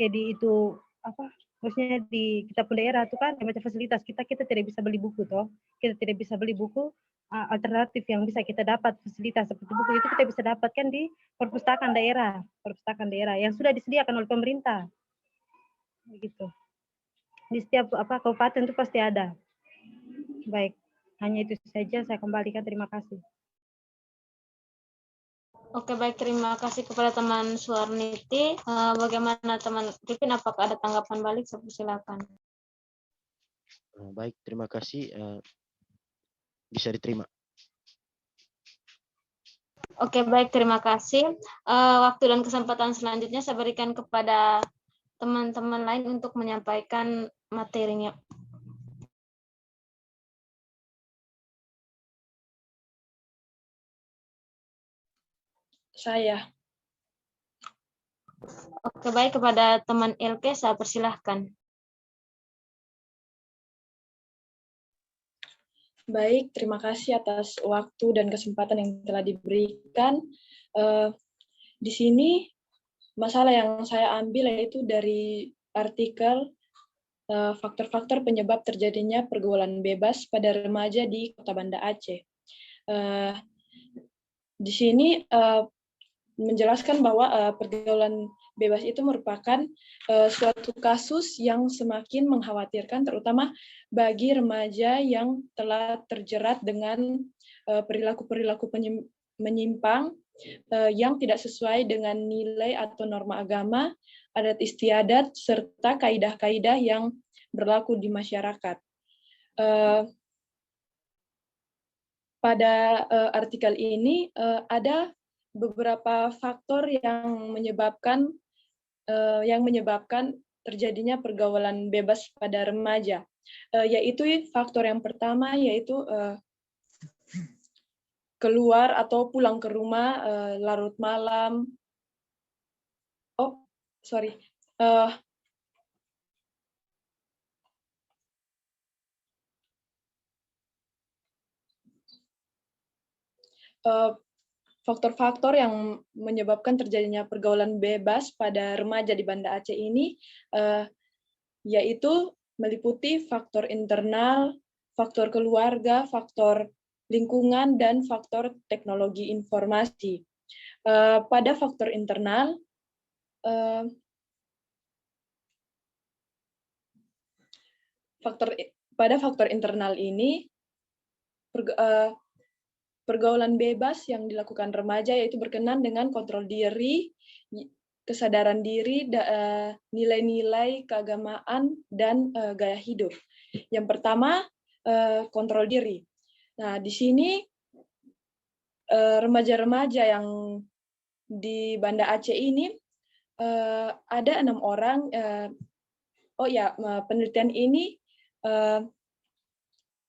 kayak di itu apa? Maksudnya di kita pun daerah itu kan kayak macam fasilitas kita tidak bisa beli buku toh. Kita tidak bisa beli buku. Alternatif yang bisa kita dapat fasilitas seperti buku itu kita bisa dapatkan di perpustakaan daerah yang sudah disediakan oleh pemerintah. Begitu. Di setiap kabupaten itu pasti ada. Baik, hanya itu saja saya kembalikan. Terima kasih. Oke, baik, terima kasih kepada teman Suarniti. Bagaimana teman Pipin, apakah ada tanggapan balik? Silakan. Baik, terima kasih. Bisa diterima. Oke, baik, terima kasih. Waktu dan kesempatan selanjutnya saya berikan kepada teman-teman lain untuk menyampaikan materinya. Saya. Oke, baik, kepada teman Ilke saya persilahkan. Baik, terima kasih atas waktu dan kesempatan yang telah diberikan. Di sini masalah yang saya ambil yaitu dari artikel faktor-faktor penyebab terjadinya pergaulan bebas pada remaja di Kota Banda Aceh. Di sini menjelaskan bahwa pergaulan bebas itu merupakan suatu kasus yang semakin mengkhawatirkan, terutama bagi remaja yang telah terjerat dengan perilaku-perilaku menyimpang yang tidak sesuai dengan nilai atau norma agama, adat istiadat, serta kaidah-kaidah yang berlaku di masyarakat. Pada artikel ini ada beberapa faktor yang menyebabkan terjadinya pergaulan bebas pada remaja, yaitu faktor yang pertama yaitu keluar atau pulang ke rumah larut malam. Faktor-faktor yang menyebabkan terjadinya pergaulan bebas pada remaja di Banda Aceh ini yaitu meliputi faktor internal, faktor keluarga, faktor lingkungan, dan faktor teknologi informasi. Pada faktor internal, ini pergaulan bebas yang dilakukan remaja yaitu berkenan dengan kontrol diri, kesadaran diri, nilai-nilai keagamaan, dan gaya hidup. Yang pertama, kontrol diri. Nah, di sini remaja-remaja yang di Banda Aceh ini ada 6 orang. Penelitian ini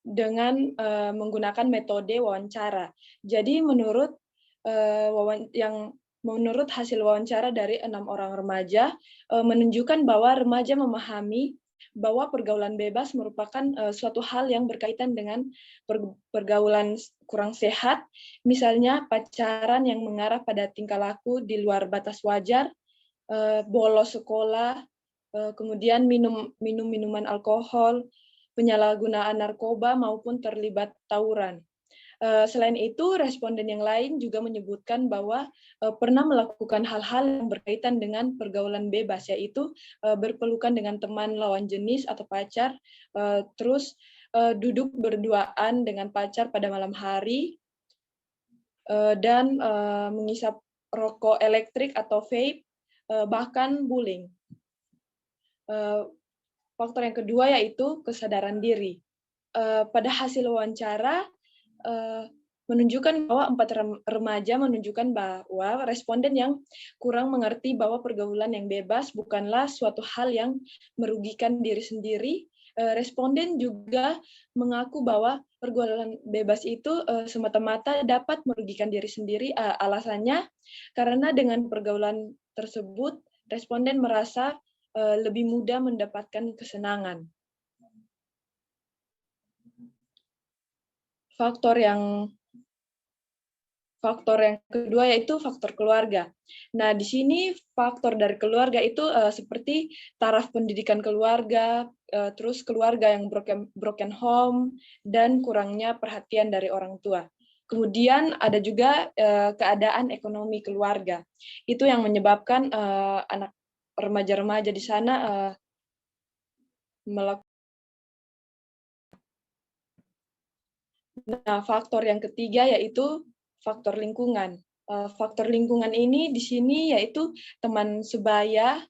dengan menggunakan metode wawancara. Jadi menurut hasil wawancara dari 6 orang remaja menunjukkan bahwa remaja memahami bahwa pergaulan bebas merupakan suatu hal yang berkaitan dengan pergaulan kurang sehat, misalnya pacaran yang mengarah pada tingkah laku di luar batas wajar, bolos sekolah, kemudian minum minuman alkohol, penyalahgunaan narkoba, maupun terlibat tawuran. Selain itu, responden yang lain juga menyebutkan bahwa pernah melakukan hal-hal yang berkaitan dengan pergaulan bebas, yaitu berpelukan dengan teman lawan jenis atau pacar, terus duduk berduaan dengan pacar pada malam hari, dan menghisap rokok elektrik atau vape, bahkan bullying. Faktor yang kedua yaitu kesadaran diri. Pada hasil wawancara, menunjukkan bahwa 4 remaja menunjukkan bahwa responden yang kurang mengerti bahwa pergaulan yang bebas bukanlah suatu hal yang merugikan diri sendiri. Responden juga mengaku bahwa pergaulan bebas itu semata-mata dapat merugikan diri sendiri. Alasannya karena dengan pergaulan tersebut responden merasa lebih mudah mendapatkan kesenangan. Faktor yang kedua yaitu faktor keluarga. Nah, di sini faktor dari keluarga itu seperti taraf pendidikan keluarga, terus keluarga yang broken home, dan kurangnya perhatian dari orang tua. Kemudian ada juga keadaan ekonomi keluarga. Itu yang menyebabkan anak remaja-remaja di sana melakukan. Nah, faktor yang ketiga yaitu faktor lingkungan. Faktor lingkungan ini di sini yaitu teman sebaya,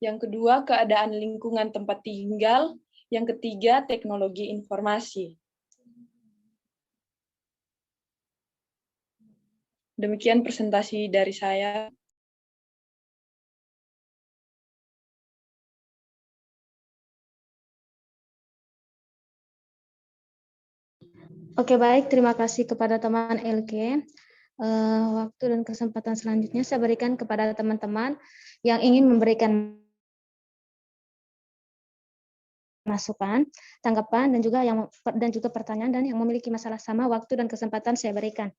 yang kedua keadaan lingkungan tempat tinggal, yang ketiga teknologi informasi. Demikian presentasi dari saya. Oke, baik. Terima kasih kepada teman LK. Waktu dan kesempatan selanjutnya saya berikan kepada teman-teman yang ingin memberikan masukan, tanggapan, dan juga pertanyaan, dan yang memiliki masalah sama. Waktu dan kesempatan saya berikan.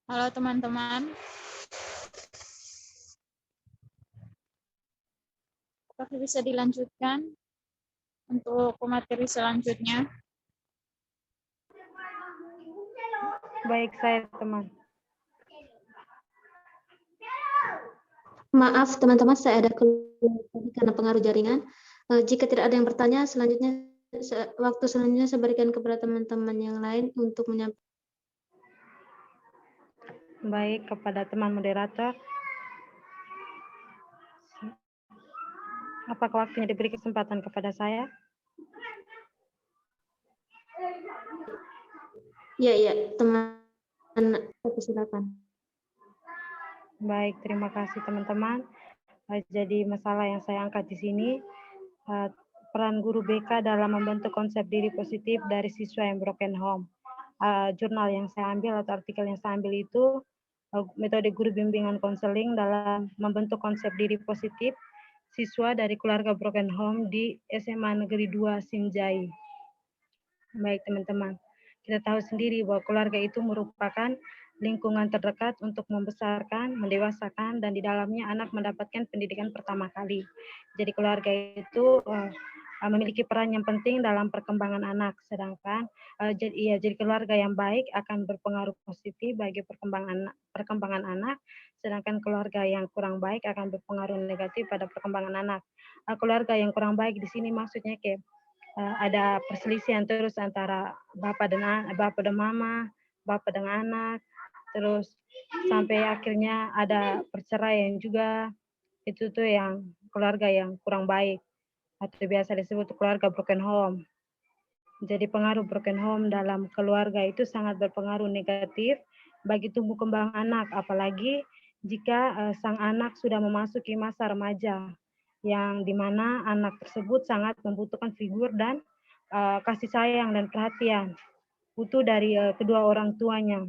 Halo teman-teman. Apakah bisa dilanjutkan untuk materi selanjutnya? Baik, saya teman. Maaf teman-teman, saya ada keluar karena pengaruh jaringan. Jika tidak ada yang bertanya, waktu selanjutnya saya berikan kepada teman-teman yang lain untuk menyampaikan. Baik, kepada teman moderator. Apakah waktunya diberi kesempatan kepada saya? Ya, teman. Silakan. Baik, terima kasih teman-teman. Jadi masalah yang saya angkat di sini, peran guru BK dalam membentuk konsep diri positif dari siswa yang broken home. Jurnal yang saya ambil atau artikel yang saya ambil itu metode guru bimbingan konseling dalam membentuk konsep diri positif siswa dari keluarga broken home di SMA Negeri 2 Sinjai. Baik teman-teman, kita tahu sendiri bahwa keluarga itu merupakan lingkungan terdekat untuk membesarkan, mendewasakan, dan di dalamnya anak mendapatkan pendidikan pertama kali. Jadi keluarga itu memiliki peran yang penting dalam perkembangan anak, sedangkan jadi keluarga yang baik akan berpengaruh positif bagi perkembangan anak, sedangkan keluarga yang kurang baik akan berpengaruh negatif pada perkembangan anak. Keluarga yang kurang baik di sini maksudnya ada perselisihan terus antara bapak dan mama, bapak dengan anak, terus sampai akhirnya ada perceraian juga. Itu tuh yang keluarga yang kurang baik atau biasa disebut keluarga broken home. Jadi pengaruh broken home dalam keluarga itu sangat berpengaruh negatif bagi tumbuh kembang anak, apalagi jika sang anak sudah memasuki masa remaja, yang dimana anak tersebut sangat membutuhkan figur dan kasih sayang dan perhatian utuh dari kedua orang tuanya.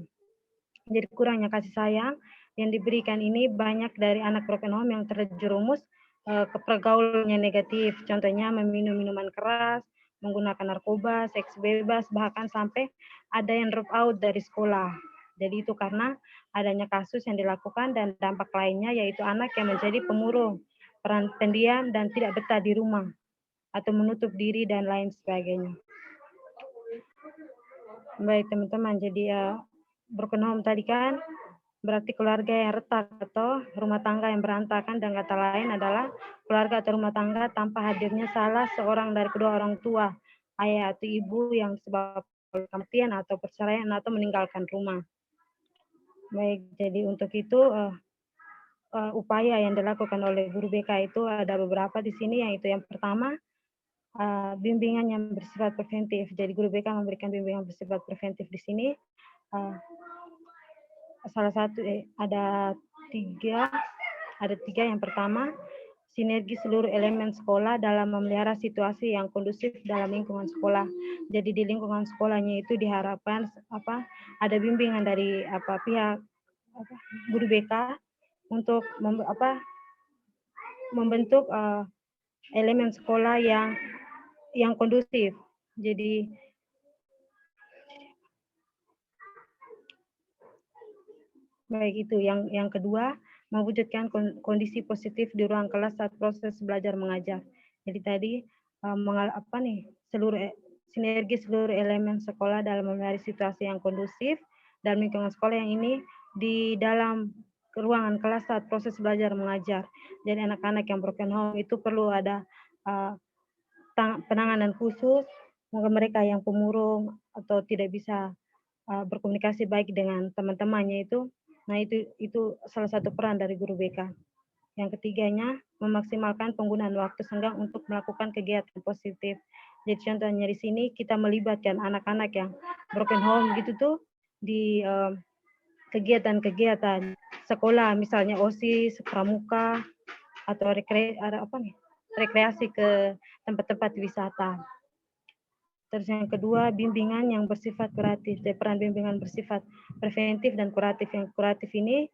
Jadi kurangnya kasih sayang yang diberikan ini banyak dari anak broken home yang terjerumus ke pergaulan yang negatif, contohnya meminum minuman keras, menggunakan narkoba, seks bebas, bahkan sampai ada yang drop out dari sekolah. Jadi itu karena adanya kasus yang dilakukan dan dampak lainnya yaitu anak yang menjadi pemurung, peran pendiam dan tidak betah di rumah atau menutup diri dan lain sebagainya. Baik teman-teman, jadi broken home tadi kan berarti keluarga yang retak atau rumah tangga yang berantakan, dan kata lain adalah keluarga atau rumah tangga tanpa hadirnya salah seorang dari kedua orang tua, ayah atau ibu yang disebabkan kematian atau perceraian atau meninggalkan rumah. Baik, jadi untuk itu upaya yang dilakukan oleh guru BK itu ada beberapa di sini, yaitu yang pertama bimbingan yang bersifat preventif. Jadi guru BK memberikan bimbingan bersifat preventif di sini. Salah satu ada tiga. Yang pertama, sinergi seluruh elemen sekolah dalam memelihara situasi yang kondusif dalam lingkungan sekolah. Jadi di lingkungan sekolahnya itu diharapkan ada bimbingan dari pihak guru BK untuk membentuk elemen sekolah yang kondusif. Jadi baik itu. Yang kedua, mewujudkan kondisi positif di ruang kelas saat proses belajar mengajar. Jadi tadi sinergi seluruh elemen sekolah dalam memelihara situasi yang kondusif dan lingkungan sekolah yang ini di dalam ruangan kelas saat proses belajar mengajar. Jadi anak-anak yang broken home itu perlu ada penanganan khusus, mungkin mereka yang pemurung atau tidak bisa berkomunikasi baik dengan teman-temannya itu. Nah, itu salah satu peran dari guru BK. Yang ketiganya, memaksimalkan penggunaan waktu senggang untuk melakukan kegiatan positif. Jadi contohnya di sini kita melibatkan anak-anak yang broken home gitu tuh di kegiatan-kegiatan sekolah, misalnya OSIS, pramuka, atau rekreasi ke tempat-tempat wisata. Terus yang kedua, bimbingan yang bersifat kuratif. Peran bimbingan bersifat preventif dan kuratif. Yang kuratif ini,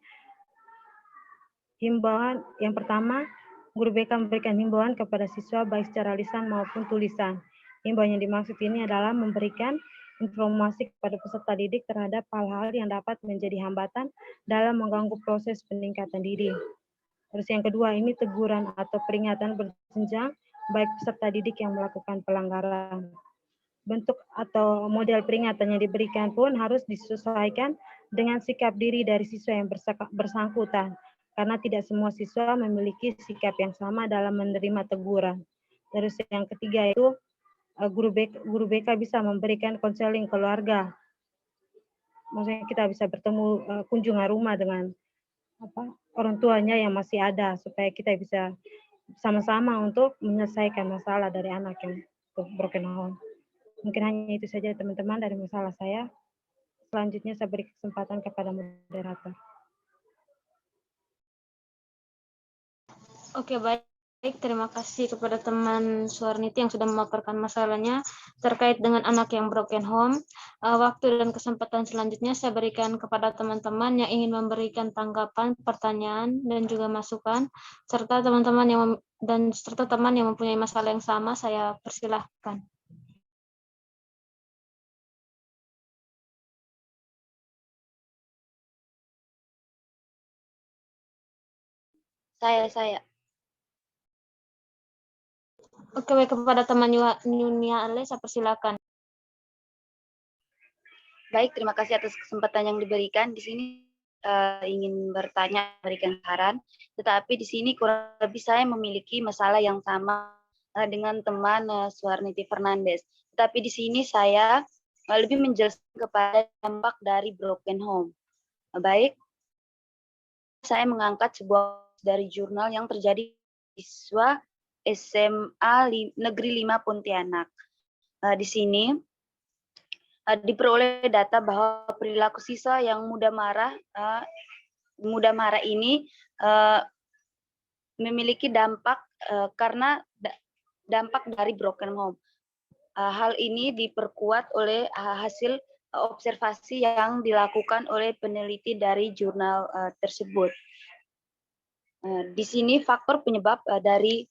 himbauan yang pertama, guru BK memberikan himbauan kepada siswa baik secara lisan maupun tulisan. Himbauan yang dimaksud ini adalah memberikan informasi kepada peserta didik terhadap hal-hal yang dapat menjadi hambatan dalam mengganggu proses peningkatan diri. Terus yang kedua, ini teguran atau peringatan berjenjang baik peserta didik yang melakukan pelanggaran. Bentuk atau model peringatan yang diberikan pun harus disesuaikan dengan sikap diri dari siswa yang bersangkutan, karena tidak semua siswa memiliki sikap yang sama dalam menerima teguran. Terus yang ketiga itu, guru BK bisa memberikan konseling keluarga. Maksudnya kita bisa bertemu kunjungan rumah dengan orang tuanya yang masih ada, supaya kita bisa sama-sama untuk menyelesaikan masalah dari anak yang broken home. Mungkin hanya itu saja teman-teman dari masalah saya. Selanjutnya saya beri kesempatan kepada moderator. Oke, baik. Terima kasih kepada teman Suarniti yang sudah memaparkan masalahnya terkait dengan anak yang broken home. Waktu dan kesempatan selanjutnya saya berikan kepada teman-teman yang ingin memberikan tanggapan, pertanyaan, dan juga masukan, serta teman-teman yang mempunyai masalah yang sama, saya persilahkan. Saya. Oke, baik, kepada teman Yunia Ale, saya persilakan. Baik, terima kasih atas kesempatan yang diberikan. Di sini ingin bertanya, berikan saran, tetapi di sini kurang lebih saya memiliki masalah yang sama dengan teman Suarniti Fernandes. Tetapi di sini saya lebih menjelaskan kepada dampak dari broken home. Baik, saya mengangkat sebuah dari jurnal yang terjadi di siswa SMA Negeri 5 Pontianak. Di sini diperoleh data bahwa perilaku siswa yang mudah marah ini memiliki dampak karena dampak dari broken home. Hal ini diperkuat oleh hasil observasi yang dilakukan oleh peneliti dari jurnal tersebut. Di sini faktor penyebab dari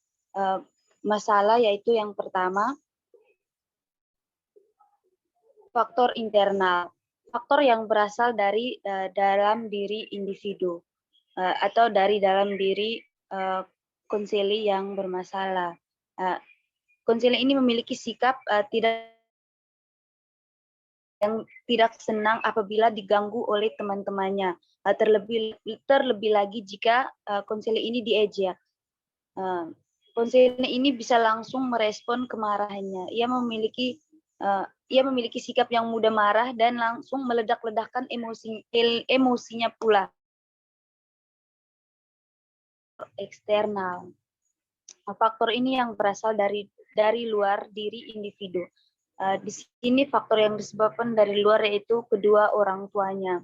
masalah yaitu yang pertama, faktor internal. faktor yang berasal dari dalam diri individu atau dari dalam diri konseli yang bermasalah. Konseli ini memiliki sikap yang tidak senang apabila diganggu oleh teman-temannya. Terlebih lagi jika konseli ini diejek. Konseli ini bisa langsung merespon kemarahannya. Ia memiliki sikap yang mudah marah dan langsung meledak-ledakkan emosinya pula. Eksternal. Faktor ini yang berasal dari luar diri individu. Di sini faktor yang disebabkan dari luar yaitu kedua orang tuanya.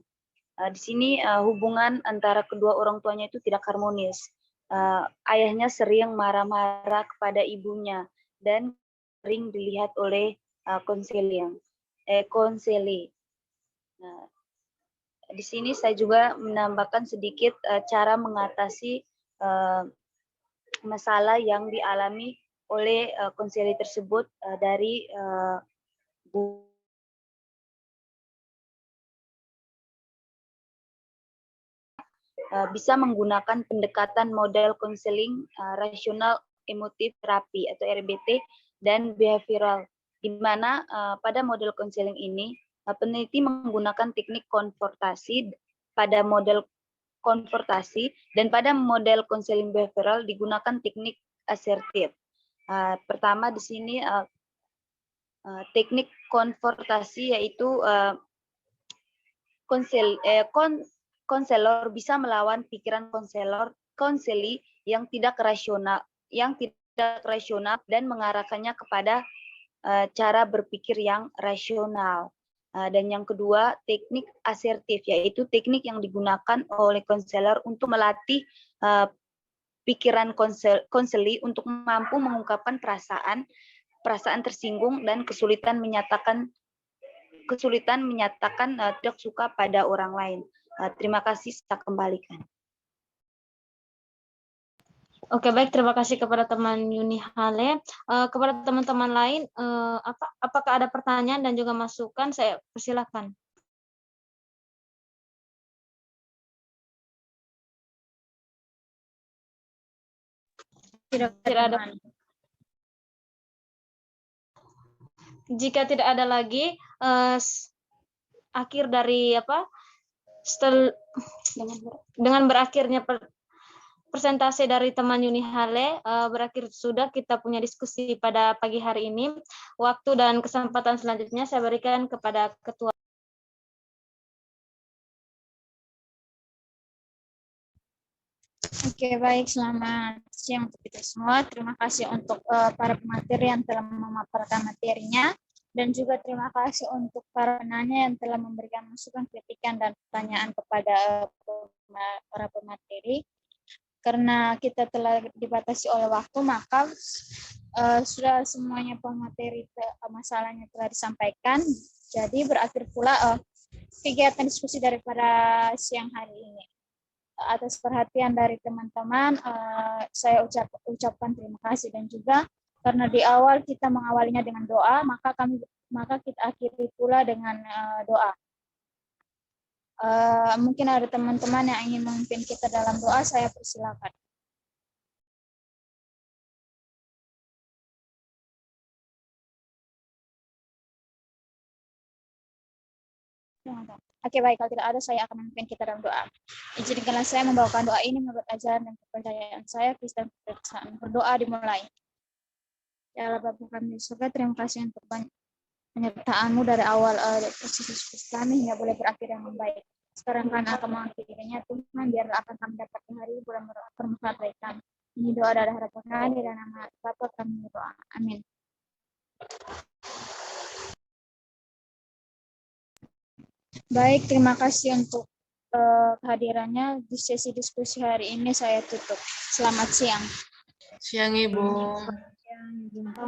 Di sini hubungan antara kedua orang tuanya itu tidak harmonis. Ayahnya sering marah-marah kepada ibunya dan sering dilihat oleh konseli. Di sini saya juga menambahkan sedikit cara mengatasi masalah yang dialami oleh konseli tersebut dari bisa menggunakan pendekatan model konseling rasional emotif terapi atau RBT dan behavioral, di mana pada model konseling ini peneliti menggunakan teknik konfrontasi pada model konfrontasi dan pada model konseling behavioral digunakan teknik asertif. Pertama di sini teknik konfrontasi yaitu konselor bisa melawan pikiran konseli yang tidak rasional dan mengarahkannya kepada cara berpikir yang rasional. Dan yang kedua, teknik asertif, yaitu teknik yang digunakan oleh konselor untuk melatih pikiran konseli untuk mampu mengungkapkan perasaan tersinggung dan kesulitan menyatakan tidak suka pada orang lain. Terima kasih, saya kembalikan. Oke, baik. Terima kasih kepada teman Yuni Hale. Kepada teman-teman lain, apakah ada pertanyaan dan juga masukan? Saya persilakan. Tidak ada. Jika tidak ada lagi, akhir dari dengan berakhirnya presentasi dari teman Yuni Hale, berakhir sudah kita punya diskusi pada pagi hari ini. Waktu dan kesempatan selanjutnya saya berikan kepada Ketua. Oke, baik. Selamat siang untuk kita semua. Terima kasih untuk para pemateri yang telah memaparkan materinya. Dan juga terima kasih untuk para penanya yang telah memberikan masukan, kritikan, dan pertanyaan kepada para pemateri. Karena kita telah dibatasi oleh waktu, maka sudah semuanya pemateri masalahnya telah disampaikan. Jadi berakhir pula kegiatan diskusi daripada siang hari ini. Atas perhatian dari teman-teman, saya ucapkan terima kasih, dan juga karena di awal kita mengawalinya dengan doa, maka kita akhiri pula dengan doa. Mungkin ada teman-teman yang ingin memimpin kita dalam doa, saya persilakan. Oke, baik. Kalau tidak ada, saya akan memimpin kita dalam doa. Izinkanlah saya membawakan doa ini menurut ajaran dan kepercayaan saya, Kristen Protestan. Berdoa dimulai. Ya Allah Bapa kami di surga, terima kasih untuk penyertaan-Mu dari awal proses kami hingga boleh berakhir yang baik. Sekarang kami akan mengakhirinya, Tuhan, biarlah akan kami dapat hari bulan bermanfaat bagi kami. Ini doa dari harapan kami, dan nama Bapa kami berdoa. Amin. Baik, terima kasih untuk kehadirannya di sesi diskusi hari ini. Saya tutup. Selamat siang. Siang, Ibu. Siang, Ibu.